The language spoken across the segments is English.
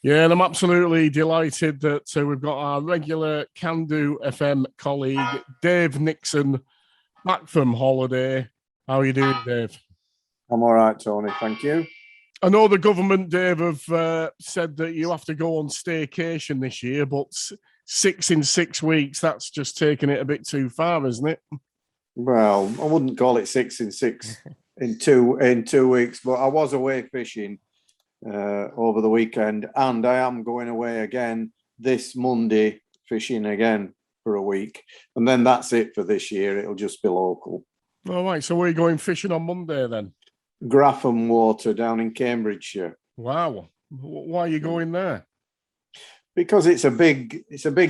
Yeah, and I'm absolutely delighted that we've got our regular Can Do FM colleague, Dave Nixon, back from holiday. How are you doing, Dave? I'm all right, Tony. Thank you. I know the government, Dave, have said that you have to go on staycation this year, but 6 in 6 weeks, that's just taking it a bit too far, isn't it? Well, I wouldn't call it 6 in 6 in 2 weeks, but I was away fishing over the weekend, and I am going away again this Monday fishing again for a week, and then that's it for this year. It'll just be local. All right. So where are you going fishing on Monday then? Graffham Water down in Cambridgeshire. Wow. Why are you going there? Because it's a big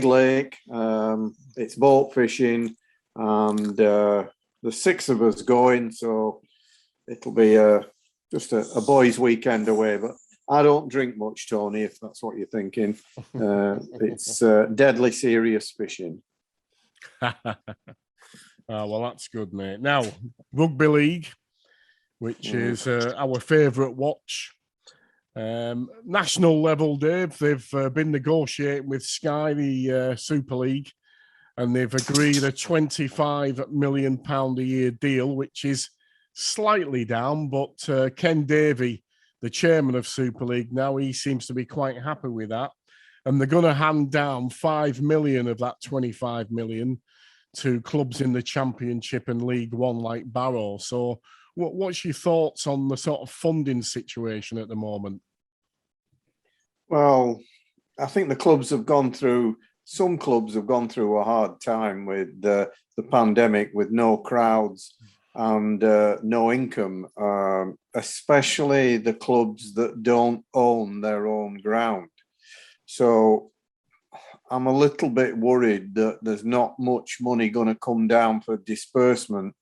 lake. It's boat fishing, and there's 6 of us going, so it'll be just a boys' weekend away. But I don't drink much, Tony, if that's what you're thinking. It's deadly serious fishing. Well, that's good, mate. Now, Rugby League, which is our favourite watch. National level, Dave, they've been negotiating with Sky, the Super League, and they've agreed a £25 million a year deal, which is slightly down, but Ken Davey, the chairman of Super League now, he seems to be quite happy with that. And they're going to hand down 5 million of that 25 million to clubs in the Championship and League One like Barrow. So what's your thoughts on the sort of funding situation at the moment? Well, I think some clubs have gone through a hard time with the pandemic, with no crowds and no income, especially the clubs that don't own their own ground. So I'm a little bit worried that there's not much money going to come down for disbursement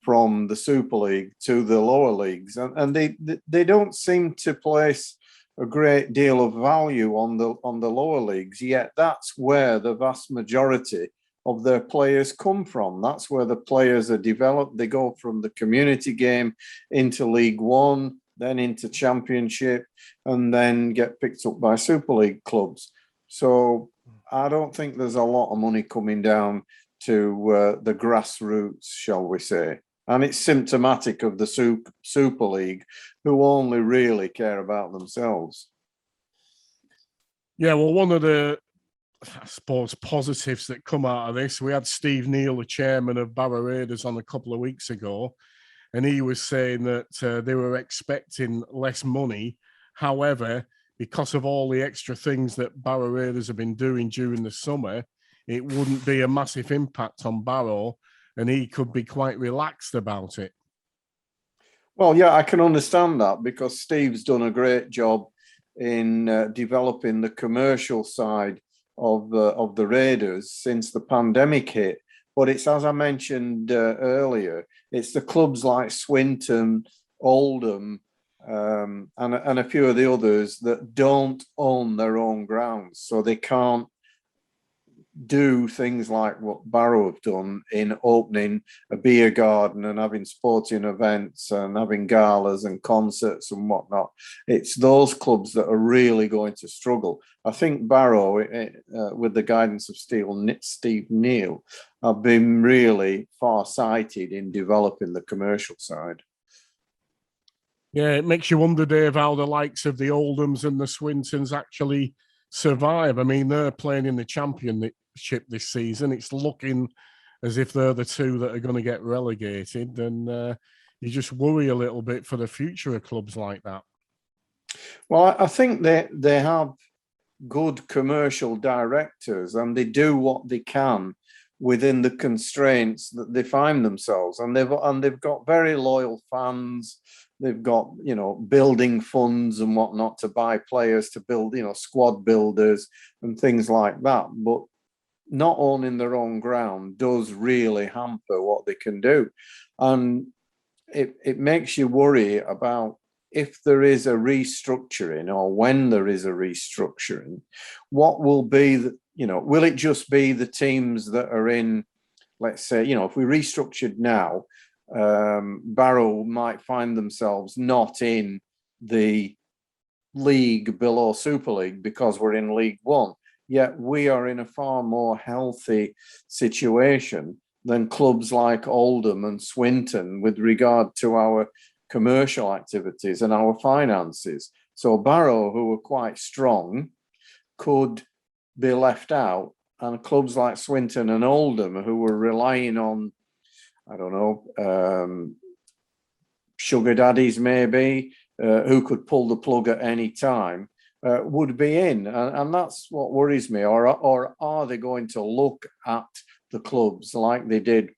from the Super League to the lower leagues, and they don't seem to place a great deal of value on the lower leagues. Yet that's where the vast majority of their players come from. That's where the players are developed. They go from the community game into League One, then into Championship, and then get picked up by Super League clubs. So I don't think there's a lot of money coming down to the grassroots, shall we say. And it's symptomatic of the Super League, who only really care about themselves. Yeah, well, one of the, I suppose, positives that come out of this, we had Steve Neal, the chairman of Barrow Raiders, on a couple of weeks ago, and he was saying that they were expecting less money. However, because of all the extra things that Barrow Raiders have been doing during the summer, it wouldn't be a massive impact on Barrow, and he could be quite relaxed about it. Well, yeah, I can understand that, because Steve's done a great job in developing the commercial side of the Raiders since the pandemic hit. But it's, as I mentioned earlier, it's the clubs like Swinton, Oldham, and a few of the others that don't own their own grounds, so they can't do things like what Barrow have done in opening a beer garden and having sporting events and having galas and concerts and whatnot. It's those clubs that are really going to struggle. I think Barrow, with the guidance of Steve Neal, have been really far-sighted in developing the commercial side. Yeah, it makes you wonder, Dave, how the likes of the Oldhams and the Swintons actually survive. I mean, they're playing in the Championship this season. It's looking as if they're the two that are going to get relegated, and you just worry a little bit for the future of clubs like that. Well, I think they have good commercial directors, and they do what they can within the constraints that they find themselves, and they've got very loyal fans. They've got, building funds and whatnot to buy players, to build, squad builders and things like that. But not owning their own ground does really hamper what they can do. And it makes you worry about, if there is a restructuring, or when there is a restructuring, what will be will it just be the teams that are in, let's say, if we restructured now, Barrow might find themselves not in the league below Super League because we're in League One. Yet we are in a far more healthy situation than clubs like Oldham and Swinton with regard to our commercial activities and our finances. So Barrow, who were quite strong, could be left out, and clubs like Swinton and Oldham, who were relying on, I don't know, sugar daddies maybe, who could pull the plug at any time, would be in. And that's what worries me. Or are they going to look at the clubs like they did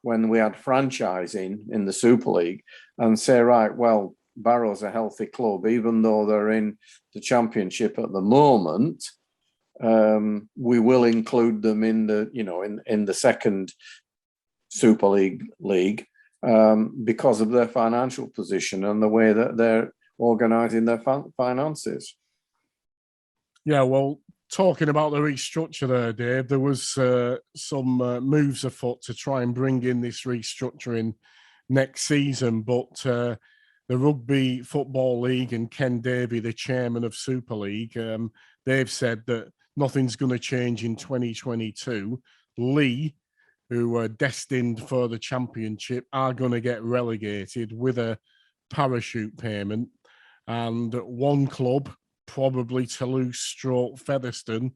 when we had franchising in the Super League and say, right, well, Barrow's a healthy club, even though they're in the Championship at the moment. We will include them in the, in the second Super League because of their financial position and the way that they're organising their finances. Yeah, well, talking about the restructure there, Dave, there was some moves afoot to try and bring in this restructuring next season, but the Rugby Football League and Ken Davey, the chairman of Super League, they've said that nothing's going to change in 2022. Leigh, who are destined for the Championship, are going to get relegated with a parachute payment, and one club, probably Toulouse/Featherstone,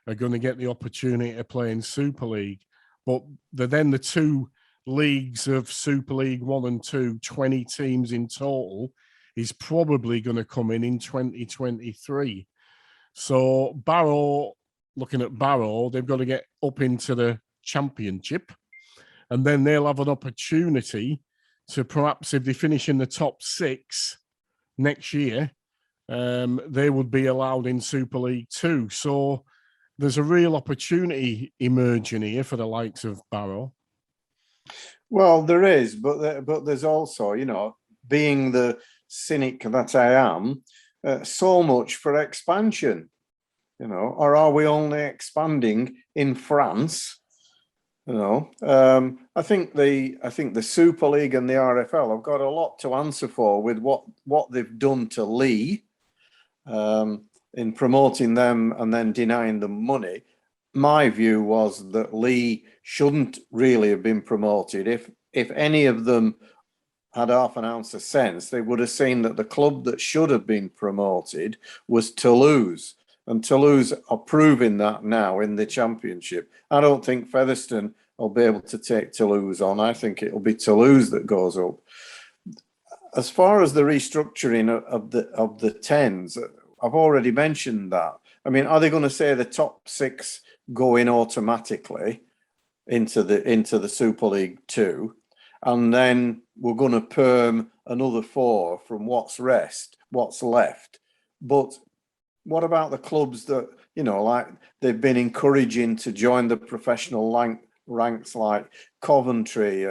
are going to get the opportunity to play in Super League. But then the two leagues of Super League 1 and 2, 20 teams in total, is probably going to come in 2023. So Barrow, looking at Barrow, they've got to get up into the Championship, and then they'll have an opportunity to, perhaps if they finish in the top 6 next year, they would be allowed in Super League 2. So there's a real opportunity emerging here for the likes of Barrow. Well, there is, but there's also, being the cynic that I am, so much for expansion, or are we only expanding in France? I think the Super League and the RFL have got a lot to answer for with what they've done to Leigh in promoting them and then denying them money. My view was that Leigh shouldn't really have been promoted. If any of them had half an ounce of sense, they would have seen that the club that should have been promoted was Toulouse. And Toulouse are proving that now in the Championship. I don't think Featherstone will be able to take Toulouse on. I think it'll be Toulouse that goes up. As far as the restructuring of the tens, I've already mentioned that. I mean, are they going to say the top 6 go in automatically into the Super League 2, and then we're going to perm another 4 from what's left? But what about the clubs that, like they've been encouraging to join the professional ranks, like Coventry,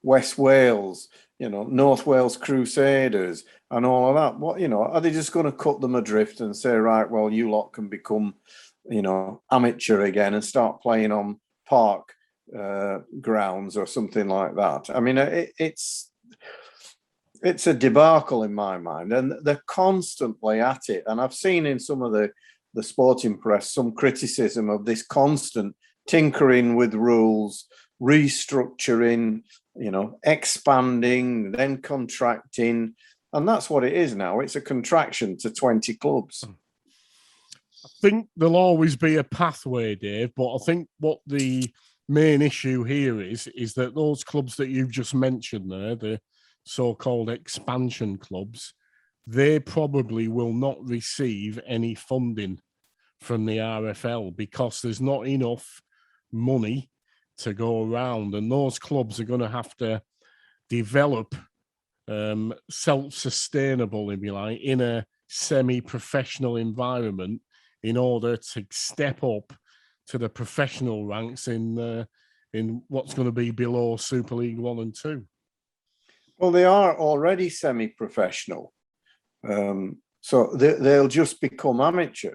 West Wales, North Wales Crusaders and all of that? What, are they just going to cut them adrift and say, right, well, you lot can become, amateur again and start playing on park grounds or something like that? I mean, it's a debacle in my mind, and they're constantly at it. And I've seen in some of the sporting press some criticism of this constant tinkering with rules, restructuring, expanding, then contracting. And that's what it is now. It's a contraction to 20 clubs. I think there'll always be a pathway, Dave, but I think what the main issue here is that those clubs that you've just mentioned there, the so-called expansion clubs, they probably will not receive any funding from the RFL because there's not enough money to go around, and those clubs are going to have to develop self-sustainable, if you like, in a semi-professional environment in order to step up to the professional ranks in what's going to be below Super League 1 and 2. Well, they are already semi-professional. So they'll just become amateur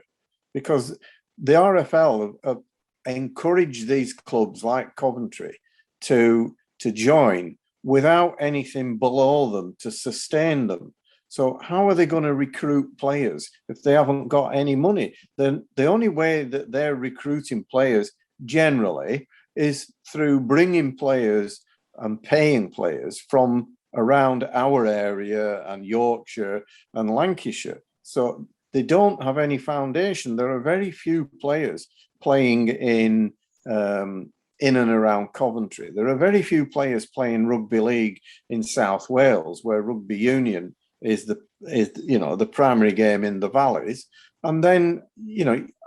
because the RFL have encouraged these clubs like Coventry to join without anything below them to sustain them. So how are they going to recruit players if they haven't got any money? Then the only way that they're recruiting players generally is through bringing players and paying players from around our area and Yorkshire and Lancashire. So they don't have any foundation. There are very few players playing in and around Coventry. There are very few players playing rugby league in South Wales, where rugby union is the primary game in the valleys. And then,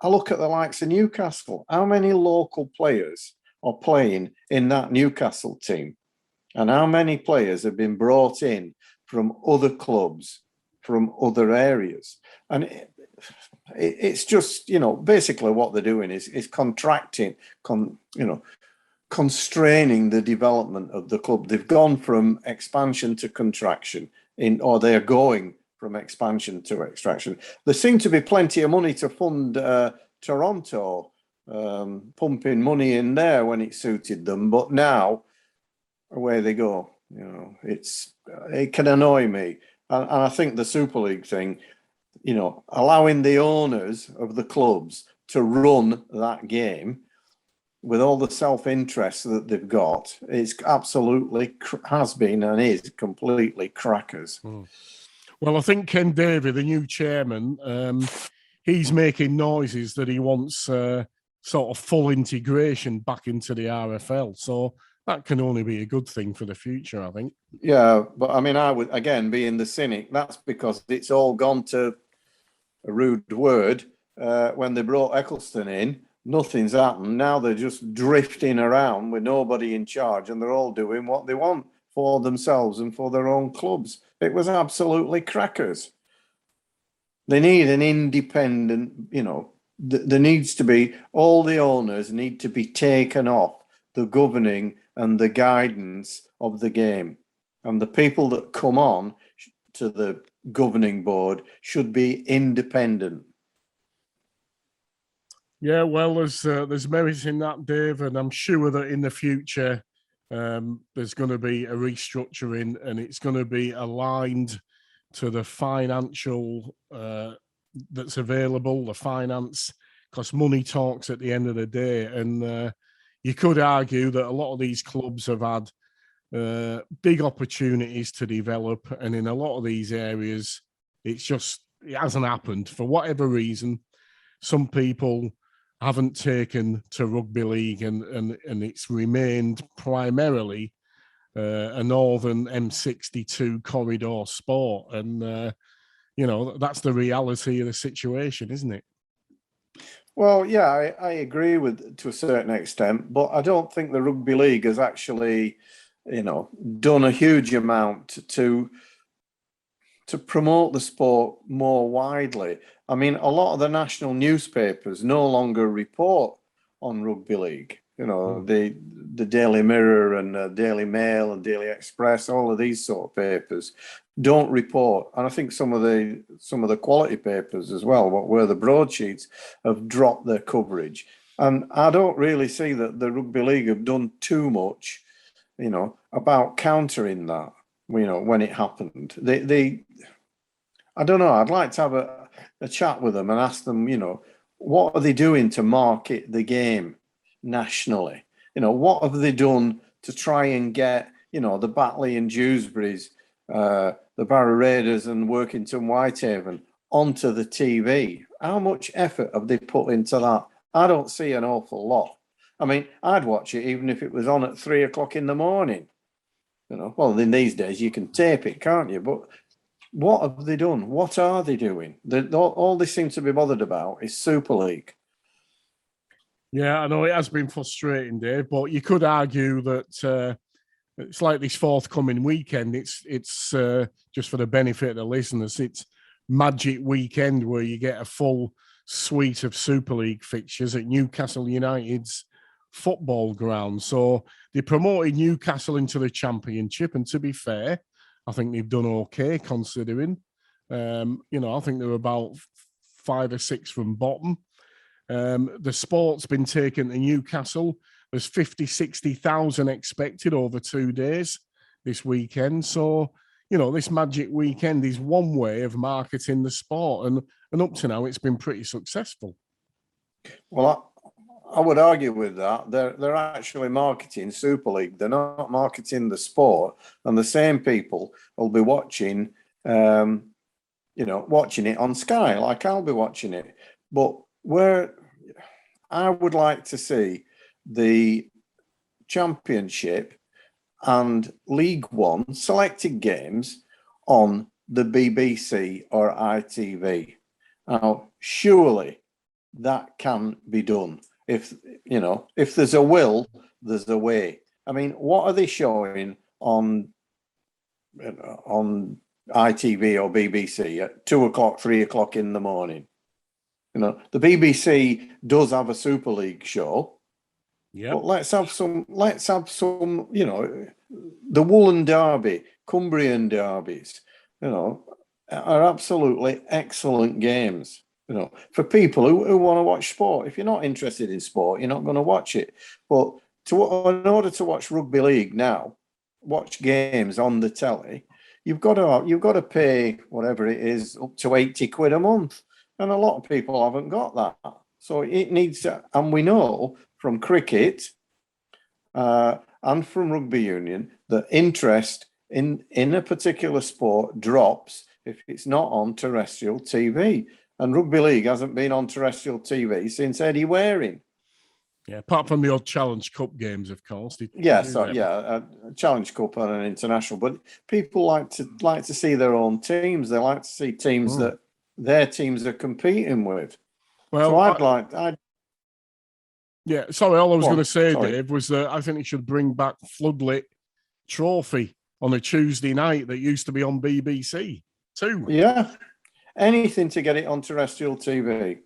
I look at the likes of Newcastle. How many local players are playing in that Newcastle team? And how many players have been brought in from other clubs, from other areas? And it's just, basically what they're doing is contracting, constraining the development of the club. They've gone from expansion to contraction, or they're going from expansion to extraction. There seemed to be plenty of money to fund Toronto, pumping money in there when it suited them, but now away they go. It can annoy me, and I think the Super League thing, allowing the owners of the clubs to run that game with all the self-interest that they've got, it's absolutely has been and is completely crackers. Well, I think Ken Davey, the new chairman, he's making noises that he wants sort of full integration back into the RFL. So that can only be a good thing for the future, I think. Yeah, but I mean, I would, again, being the cynic, that's because it's all gone to a rude word. When they brought Eccleston in, nothing's happened. Now they're just drifting around with nobody in charge, and they're all doing what they want for themselves and for their own clubs. It was absolutely crackers. They need an independent, there needs to be, all the owners need to be taken off the governing and the guidance of the game. And the people that come on to the governing board should be independent. Yeah, well, there's merit in that, Dave, and I'm sure that in the future there's going to be a restructuring, and it's going to be aligned to the financial that's available, the finance, because money talks at the end of the day. And you could argue that a lot of these clubs have had big opportunities to develop, and in a lot of these areas, it hasn't happened for whatever reason. Some people haven't taken to rugby league, and it's remained primarily a northern M62 corridor sport. And, that's the reality of the situation, isn't it? Well, yeah, I agree with to a certain extent, but I don't think the rugby league has actually, done a huge amount to promote the sport more widely. I mean, a lot of the national newspapers no longer report on rugby league. The Daily Mirror and Daily Mail and Daily Express, all of these sort of papers don't report. And I think some of the quality papers as well, what were the broadsheets, have dropped their coverage. And I don't really see that the rugby league have done too much, about countering that. When it happened, they I don't know. I'd like to have a chat with them and ask them, what are they doing to market the game nationally? What have they done to try and get, the Batley and Dewsbury's, the Barrow Raiders and Workington Whitehaven onto the TV? How much effort have they put into that? I don't see an awful lot. I mean, I'd watch it even if it was on at 3:00 in the morning. Well, in these days you can tape it, can't you? But what have they done? What are they doing? All they seem to be bothered about is Super League. Yeah, I know it has been frustrating, Dave, but you could argue that it's like this forthcoming weekend. It's just for the benefit of the listeners. It's Magic Weekend, where you get a full suite of Super League fixtures at Newcastle United's football ground. So they promoted Newcastle into the Championship, and to be fair, I think they've done okay considering. I think they're about 5 or 6 from bottom. The sport's been taken to Newcastle. There's 50, 60,000 expected over 2 days this weekend. So, this magic weekend is one way of marketing the sport, and up to now it's been pretty successful. Well, I would argue with that. They're actually marketing Super League. They're not marketing the sport, and the same people will be watching, watching it on Sky, like I'll be watching it. But where I would like to see the Championship and League One selected games on the BBC or ITV. Now, surely that can be done. If there's a will, there's a way. I mean, what are they showing on ITV or BBC at 2:00, 3:00 in the morning? The BBC does have a Super League show. Yeah. But let's have some, the Woolen Derby, Cumbrian derbies, are absolutely excellent games, for people who want to watch sport. If you're not interested in sport, you're not going to watch it. But in order to watch rugby league now, watch games on the telly, you've got to pay whatever it is, up to 80 quid a month. And a lot of people haven't got that. So it needs to, and we know from cricket and from rugby union that interest in a particular sport drops if it's not on terrestrial TV. And rugby league hasn't been on terrestrial TV since Eddie Waring. Yeah, apart from the odd Challenge Cup games, of course. Challenge Cup and an international. But people like to see their own teams. They like to see teams that their teams are competing with. Well, so all I was going to say, Dave, was that I think it should bring back Floodlit Trophy on a Tuesday night that used to be on BBC too. Yeah, anything to get it on terrestrial TV.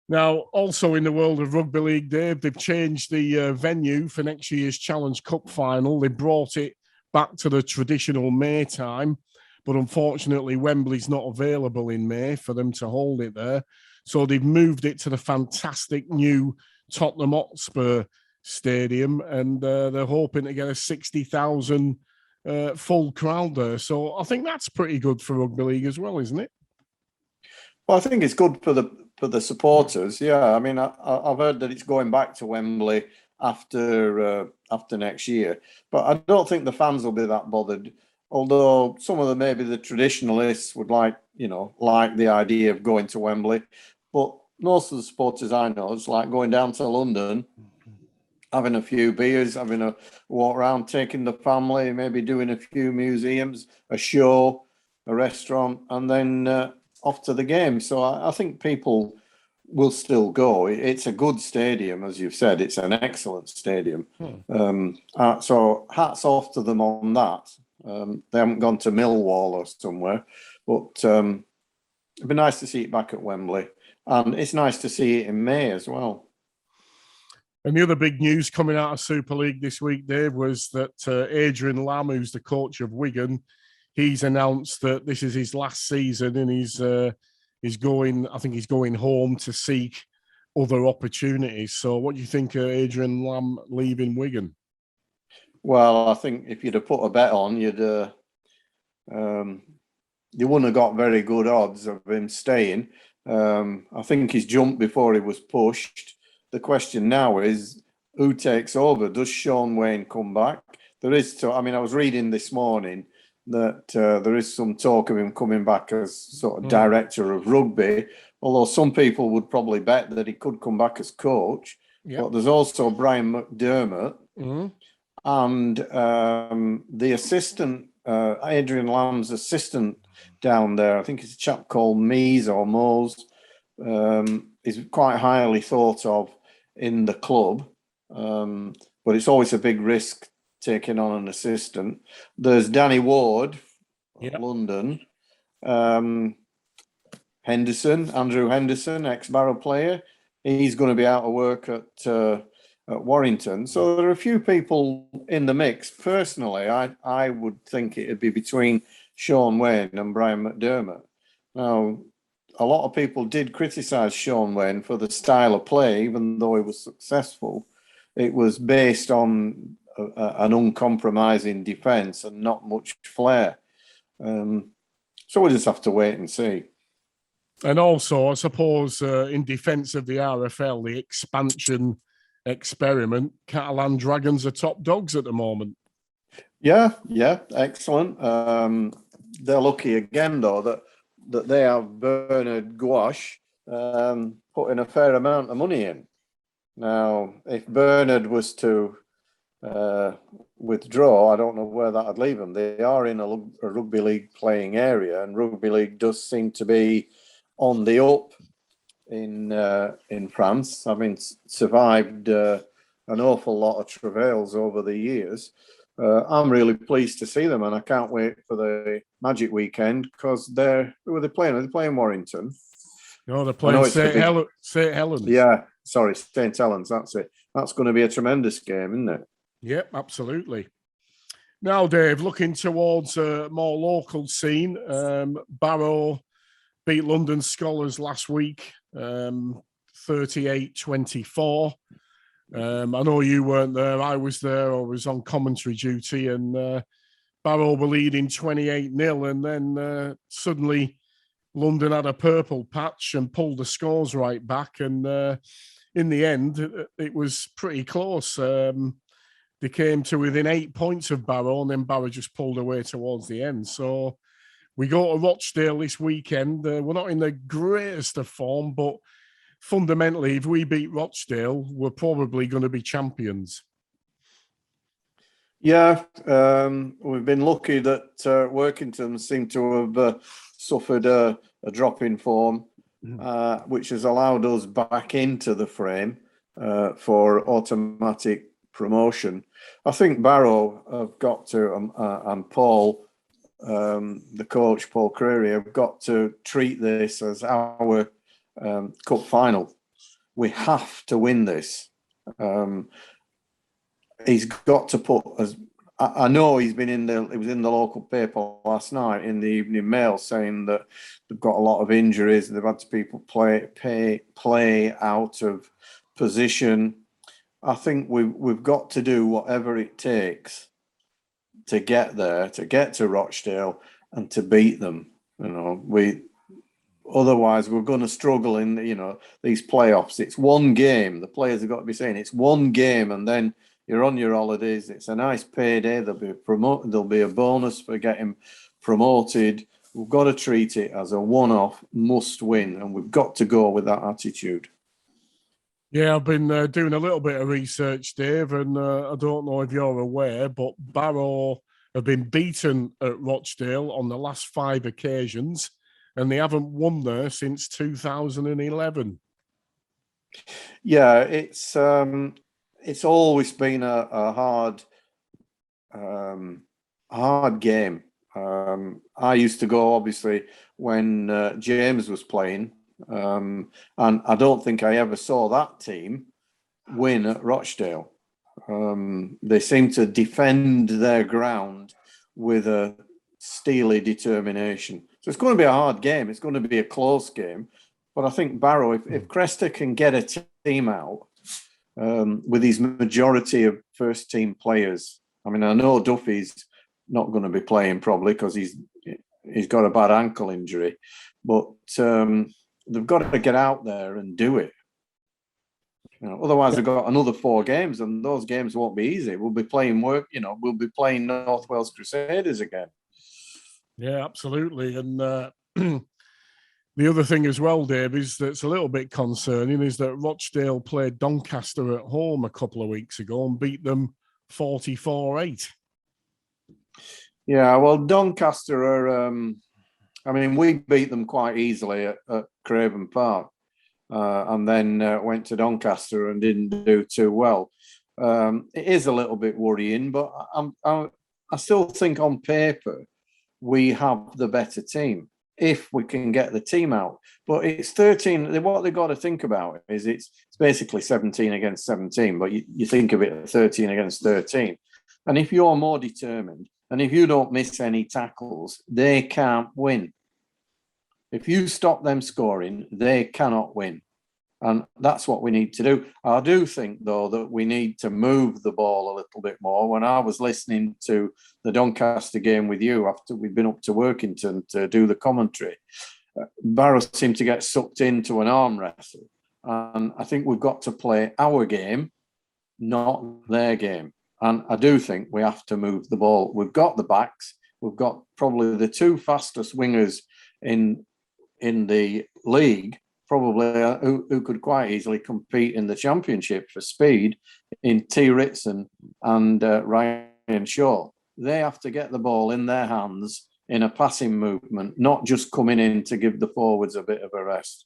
Now, also in the world of rugby league, Dave, they've changed the venue for next year's Challenge Cup final. They brought it back to the traditional May time, but unfortunately, Wembley's not available in May for them to hold it there. So they've moved it to the fantastic new Tottenham Hotspur Stadium, and they're hoping to get a 60,000 full crowd there. So I think that's pretty good for rugby league as well, isn't it? Well, I think it's good for the supporters. Yeah, I mean, I've heard that it's going back to Wembley after next year, but I don't think the fans will be that bothered. Although some of them, maybe the traditionalists, would like the idea of going to Wembley. But most of the supporters I know, it's like going down to London, having a few beers, having a walk around, taking the family, maybe doing a few museums, a show, a restaurant, and then off to the game. So I think people will still go. It's a good stadium, as you've said. It's an excellent stadium. So hats off to them on that. They haven't gone to Millwall or somewhere, but it'd be nice to see it back at Wembley, and it's nice to see it in May as well. And the other big news coming out of Super League this week, Dave, was that Adrian Lamb, who's the coach of Wigan, he's announced that this is his last season, and he's going home to seek other opportunities. So, what do you think of Adrian Lamb leaving Wigan? Well, I think if you'd have put a bet on, you wouldn't have got very good odds of him staying. I think he's jumped before he was pushed. The question now is, who takes over? Does Sean Wayne come back? I was reading this morning that there is some talk of him coming back as sort of director of rugby, although some people would probably bet that he could come back as coach. Yep. But there's also Brian McDermott. And the assistant, Adrian Lamb's assistant down there, I think it's a chap called Mose, is quite highly thought of in the club. But it's always a big risk taking on an assistant. There's Danny Ward, London. Andrew Henderson, ex-Barrow player. He's going to be out of work at Warrington. So there are a few people in the mix. Personally, I would think it'd be between Sean Wayne and Brian McDermott. Now, a lot of people did criticise Sean Wayne for the style of play, even though he was successful. It was based on an uncompromising defence and not much flair. So we'll just have to wait and see. And also, I suppose, in defence of the RFL, the expansion experiment, Catalan Dragons are top dogs at the moment. Yeah, excellent. They're lucky again, though, that they have Bernard Gouache putting a fair amount of money in. Now, if Bernard was to withdraw, I don't know where that would leave them. They are in a rugby league playing area, and rugby league does seem to be on the up in France, having survived an awful lot of travails over the years. I'm really pleased to see them, and I can't wait for the Magic weekend because who are they playing? Are they playing Warrington? No, they're playing St. Helens. Yeah, sorry, St. Helens. That's it. That's going to be a tremendous game, isn't it? Yep, absolutely. Now, Dave, looking towards a more local scene, Barrow beat London Skolars last week, 38-24. I know you weren't there. I was there. I was on commentary duty, and Barrow were leading 28-0, and then suddenly London had a purple patch and pulled the scores right back. And in the end, it was pretty close. They came to within 8 points of Barrow, and then Barrow just pulled away towards the end. So we go to Rochdale this weekend. We're not in the greatest of form, but fundamentally, if we beat Rochdale, we're probably going to be champions. Yeah, we've been lucky that Workington seem to have suffered a drop in form, which has allowed us back into the frame for automatic promotion. I think Barrow have got to, and Paul, the coach, Paul Creary, have got to treat this as our cup final. We have to win this. He's got to put, as I know he's been it was in the local paper last night in the Evening Mail saying that they've got a lot of injuries. They've had people play out of position. I think we've got to do whatever it takes to get there, to get to Rochdale and to beat them. Otherwise we're going to struggle in, these playoffs. It's one game. The players have got to be saying it's one game, and then you're on your holidays. It's a nice payday. There'll be a bonus for getting promoted. We've got to treat it as a one-off must win, and we've got to go with that attitude. Yeah, I've been doing a little bit of research, Dave, and I don't know if you're aware, but Barrow have been beaten at Rochdale on the last 5 occasions, and they haven't won there since 2011. Yeah, it's always been a hard game. I used to go, obviously, when James was playing, and I don't think I ever saw that team win at Rochdale. They seem to defend their ground with a steely determination. So it's going to be a hard game. It's going to be a close game. But I think Barrow, if Cresta can get a team out with his majority of first-team players, I mean, I know Duffy's not going to be playing probably because he's got a bad ankle injury, but they've got to get out there and do it. Otherwise, they've got another 4 games, and those games won't be easy. We'll be playing we'll be playing North Wales Crusaders again. Yeah, absolutely. And the other thing as well, Dave, is that's a little bit concerning is that Rochdale played Doncaster at home a couple of weeks ago and beat them 44-8. Yeah, well, Doncaster are. We beat them quite easily at Craven Park. And then went to Doncaster and didn't do too well. It is a little bit worrying, but I still think on paper we have the better team if we can get the team out. But it's 13. What they've got to think about is it's basically 17 against 17, but you think of it 13 against 13. And if you're more determined and if you don't miss any tackles, they can't win. If you stop them scoring, they cannot win. And that's what we need to do. I do think, though, that we need to move the ball a little bit more. When I was listening to the Doncaster game with you after we'd been up to Workington to do the commentary, Barrow seemed to get sucked into an arm wrestle. And I think we've got to play our game, not their game. And I do think we have to move the ball. We've got the backs. We've got probably the two fastest wingers in the league, probably who could quite easily compete in the championship for speed in T. Ritson and Ryan Shaw. They have to get the ball in their hands in a passing movement, not just coming in to give the forwards a bit of a rest.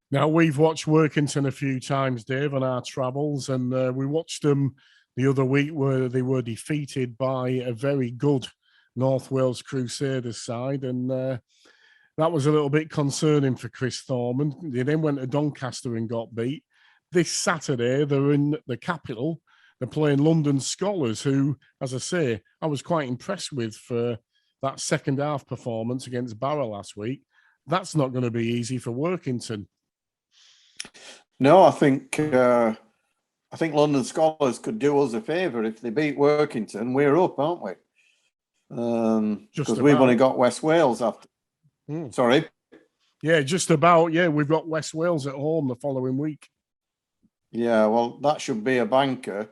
Now, we've watched Workington a few times, Dave, on our travels, and we watched them the other week where they were defeated by a very good North Wales Crusaders side, and that was a little bit concerning for Chris Thorman. They then went to Doncaster and got beat. This Saturday, they're in the capital. They're playing London Skolars, who, as I say, I was quite impressed with for that second half performance against Barrow last week. That's not going to be easy for Workington. No, I think London Skolars could do us a favour if they beat Workington. We're up, aren't we? Because we've only got West Wales after. Sorry? Yeah, just about. Yeah, we've got West Wales at home the following week. Yeah, well, that should be a banker.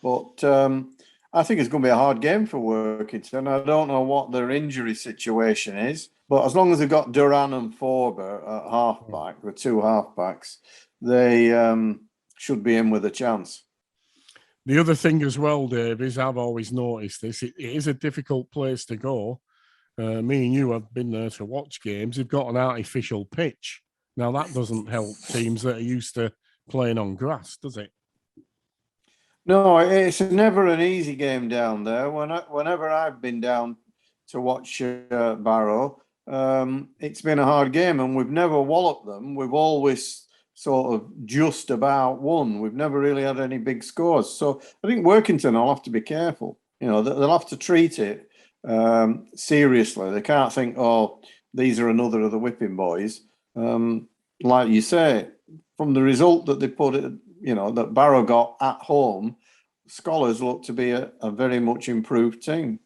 But I think it's going to be a hard game for Workington. I don't know what their injury situation is. But as long as they've got Duran and Forber at halfback, the two halfbacks, they should be in with a chance. The other thing as well, Dave, is I've always noticed this. It is a difficult place to go. Me and you have been there to watch games. They've got an artificial pitch. Now, that doesn't help teams that are used to playing on grass, does it? No, it's never an easy game down there. Whenever I've been down to watch Barrow, it's been a hard game, and we've never walloped them. We've always sort of just about won. We've never really had any big scores. So I think Workington will have to be careful. You know, they'll have to treat it seriously. They can't think, oh, these are another of the whipping boys. Like you say, from the result that they put it, you know, that Barrow got at home, Skolars look to be a very much improved team.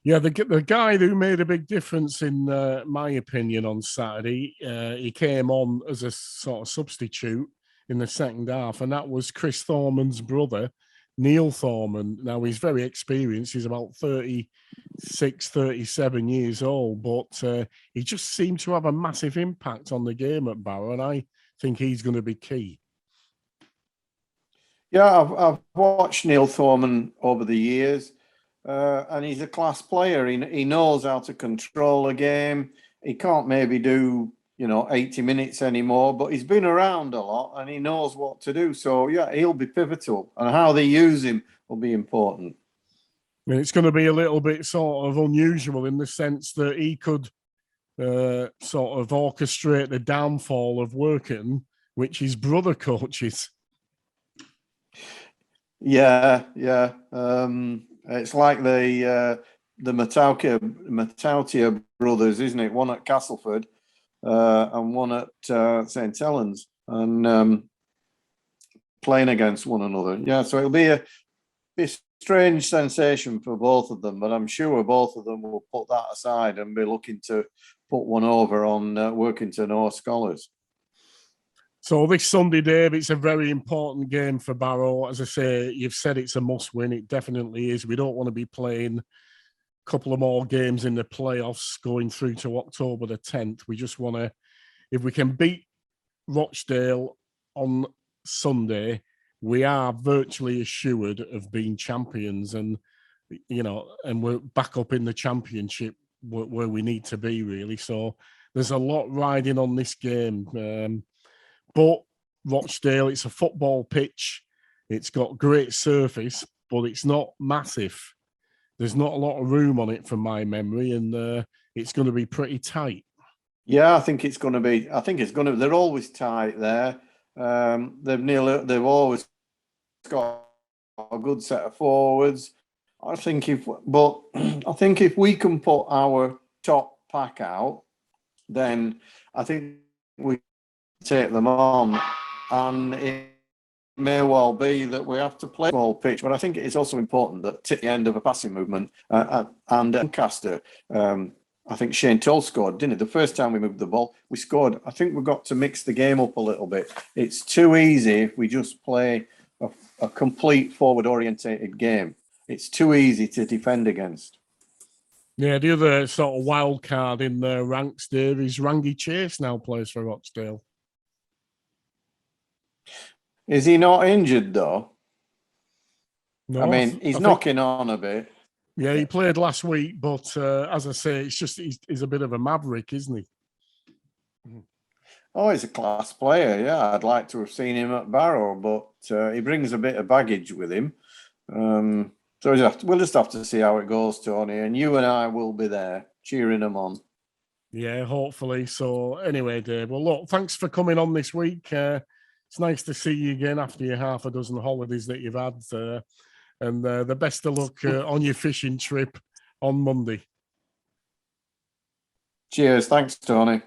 Yeah, the guy who made a big difference in my opinion on Saturday, he came on as a sort of substitute in the second half, and that was Chris Thorman's brother, Neil Thorman. Now, he's very experienced. He's about 36, 37 years old, but he just seemed to have a massive impact on the game at Barrow, and I think he's going to be key. Yeah, I've watched Neil Thorman over the years. And he's a class player. He knows how to control a game. He can't maybe do, 80 minutes anymore, but he's been around a lot and he knows what to do. So, yeah, he'll be pivotal. And how they use him will be important. And it's going to be a little bit sort of unusual in the sense that he could sort of orchestrate the downfall of Working, which his brother coaches. Yeah. It's like the Matautia brothers, isn't it? One at Castleford and one at St. Helens, and playing against one another. Yeah, so it'll be a strange sensation for both of them, but I'm sure both of them will put that aside and be looking to put one over on Workington or Skolars. So this Sunday, Dave, it's a very important game for Barrow. As I say, you've said it's a must-win. It definitely is. We don't want to be playing a couple of more games in the playoffs going through to October the 10th. We just want to, if we can beat Rochdale on Sunday, we are virtually assured of being champions, and and we're back up in the championship where we need to be, really. So there's a lot riding on this game. But Rochdale, it's a football pitch. It's got great surface, but it's not massive. There's not a lot of room on it from my memory, and it's going to be pretty tight. Yeah, I think it's going to be. They're always tight there. They've always got a good set of forwards. I think if we can put our top pack out, then I think we take them on, and it may well be that we have to play small pitch. But I think it is also important that at the end of a passing movement, and Doncaster, I think Shane Toll scored, didn't it? The first time we moved the ball, we scored. I think we've got to mix the game up a little bit. It's too easy if we just play a complete forward-orientated game. It's too easy to defend against. Yeah, the other sort of wild card in the ranks, Dave, is Rangi Chase now plays for Rochdale. Is he not injured, though? No, I mean, he's knocking on a bit. Yeah, he played last week, but as I say, it's just he's a bit of a maverick, isn't he? Oh, he's a class player. Yeah, I'd like to have seen him at Barrow, but he brings a bit of baggage with him. So we'll just have to see how it goes, Tony, and you and I will be there cheering him on. Yeah, hopefully. So anyway, Dave, well, look, thanks for coming on this week. It's nice to see you again after your half a dozen holidays that you've had. And the best of luck on your fishing trip on Monday. Cheers. Thanks, Tony.